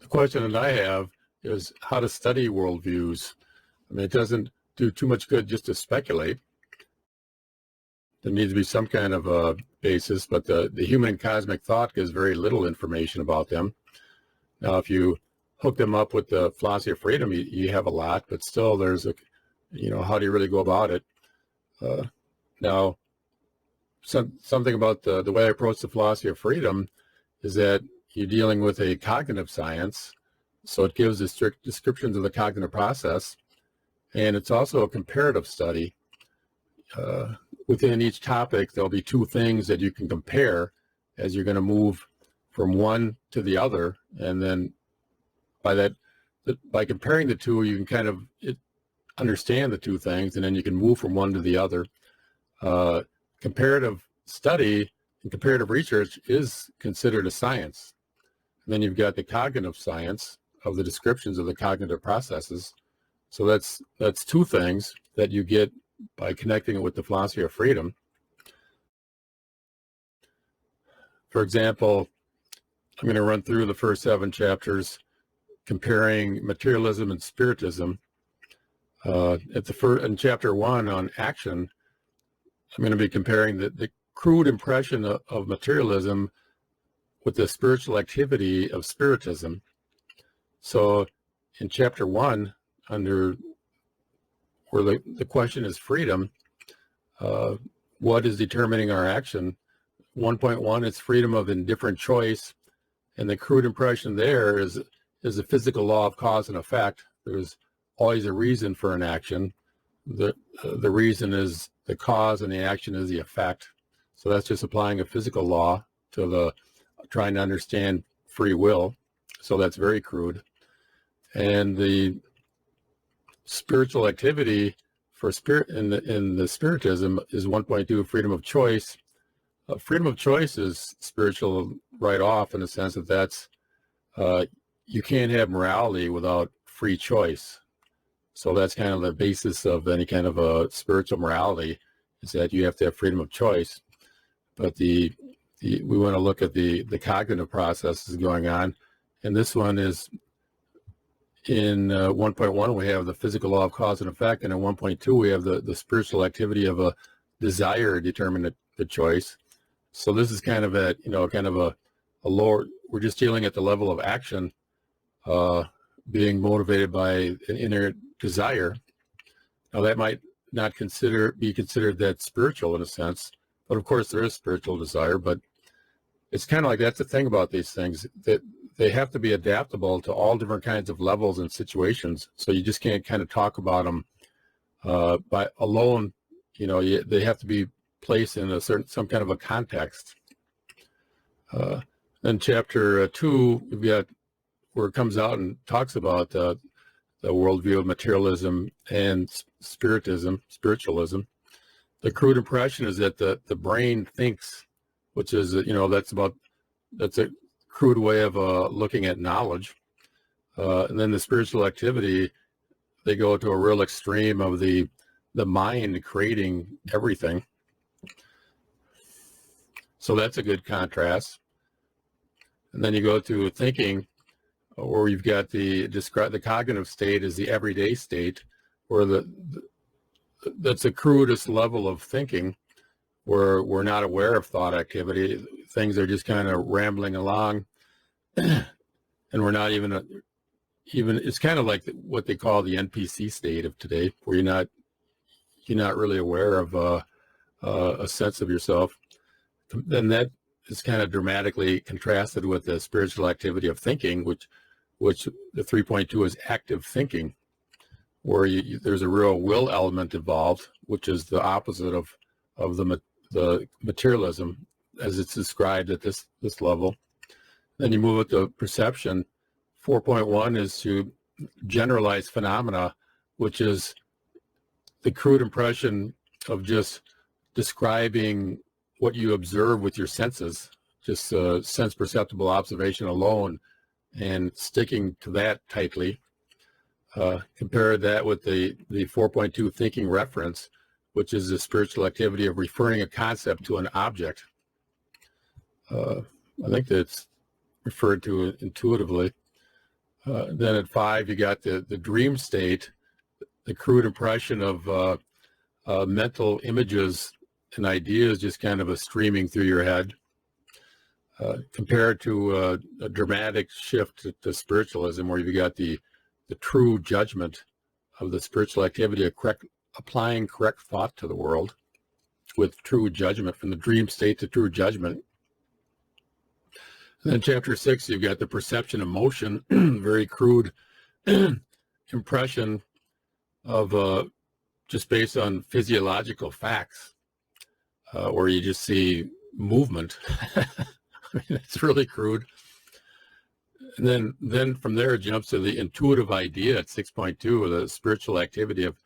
The question that I have is how to study worldviews. I mean, it doesn't do too much good just to speculate. There needs to be some kind of a basis, but the human and cosmic thought gives very little information about them. Now, if you hook them up with the philosophy of freedom, you have a lot, but still there's a, how do you really go about it? Now, something about the way I approach the philosophy of freedom is that you're dealing with a cognitive science, so it gives the strict descriptions of the cognitive process, and it's also a comparative study. Within each topic, there'll be two things that you can compare as you're going to move from one to the other, and then by comparing the two, you can kind of understand the two things, and then you can move from one to the other. Comparative study and comparative research is considered a science. And then you've got the cognitive science of the descriptions of the cognitive processes. So that's two things that you get by connecting it with the philosophy of freedom. For example, I'm going to run through the first 7 chapters comparing materialism and spiritism. In chapter 1 on action, I'm going to be comparing the crude impression of materialism with the spiritual activity of spiritism. So in chapter 1, under where the question is freedom, what is determining our action? 1.1 is freedom of indifferent choice, and the crude impression there is a physical law of cause and effect. There's always a reason for an action. The reason is the cause and the action is the effect. So that's just applying a physical law to trying to understand free will. So that's very crude. And the spiritual activity for spirit in the spiritism is 1.2, freedom of choice. Freedom of choice is spiritual right off, in the sense that that's you can't have morality without free choice. So that's kind of the basis of any kind of a spiritual morality, is that you have to have freedom of choice. But we want to look at the cognitive processes going on, and this one is in 1.1 we have the physical law of cause and effect, and in 1.2 we have the spiritual activity of a desire determining the choice. So this is kind of a lower. We're just dealing at the level of action, being motivated by an inner desire. Now that might not be considered that spiritual in a sense, but of course there is spiritual desire. But it's kind of like, that's the thing about these things, that they have to be adaptable to all different kinds of levels and situations. So you just can't kind of talk about them by alone. They have to be placed in some kind of a context. Then chapter 2, we've got where it comes out and talks about the worldview of materialism and spiritualism. The crude impression is that the brain thinks, which is, that's a crude way of looking at knowledge. And then the spiritual activity, they go to a real extreme of the mind creating everything. So that's a good contrast. And then you go to thinking, where you've got the cognitive state is the everyday state, where that's the crudest level of thinking, where we're not aware of thought activity. Things are just kind of rambling along, and we're not even it's kind of like what they call the NPC state of today, where you're not really aware of a sense of yourself. Then that is kind of dramatically contrasted with the spiritual activity of thinking, which the 3.2 is active thinking, where there's a real will element involved, which is the opposite of the materialism as it's described at this level. Then you move it to perception. 4.1 is to generalize phenomena, which is the crude impression of just describing what you observe with your senses, just sense perceptible observation alone, and sticking to that tightly. Compare that with the 4.2 thinking reference, which is the spiritual activity of referring a concept to an object. I think that's referred to intuitively. Then at 5, you got the dream state, the crude impression of mental images and ideas just kind of streaming through your head, compared to a dramatic shift to spiritualism, where you've got the true judgment of the spiritual activity of applying correct thought to the world with true judgment, from the dream state to true judgment. And then chapter 6, you've got the perception of motion, very crude impression of just based on physiological facts, where you just see movement. I mean, it's really crude. And then from there it jumps to the intuitive idea at 6.2, the spiritual activity of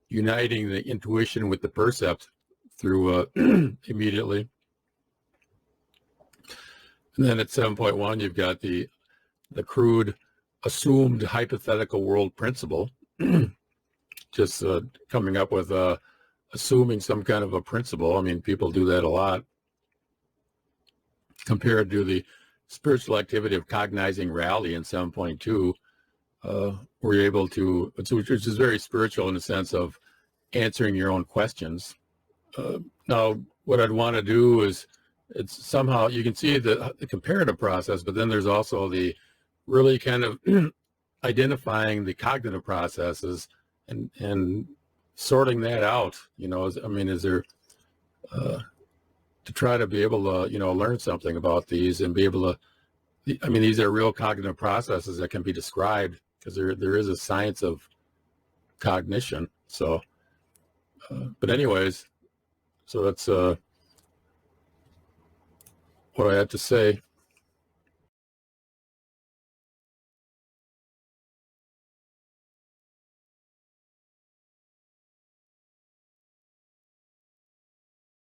uniting the intuition with the percept through immediately. And then at 7.1, you've got the crude assumed hypothetical world principle, just coming up with assuming some kind of a principle. I mean, people do that a lot, compared to the spiritual activity of cognizing reality in 7.2, where you're able to, which is very spiritual in the sense of answering your own questions. Now, what I'd want to do is, it's somehow, you can see the comparative process, but then there's also the really kind of identifying the cognitive processes and sorting that out, you know. I mean, is there, to try to be able to, you know, learn something about these and be able to, I mean, these are real cognitive processes that can be described, because there is a science of cognition. So, but anyways, so that's what I had to say.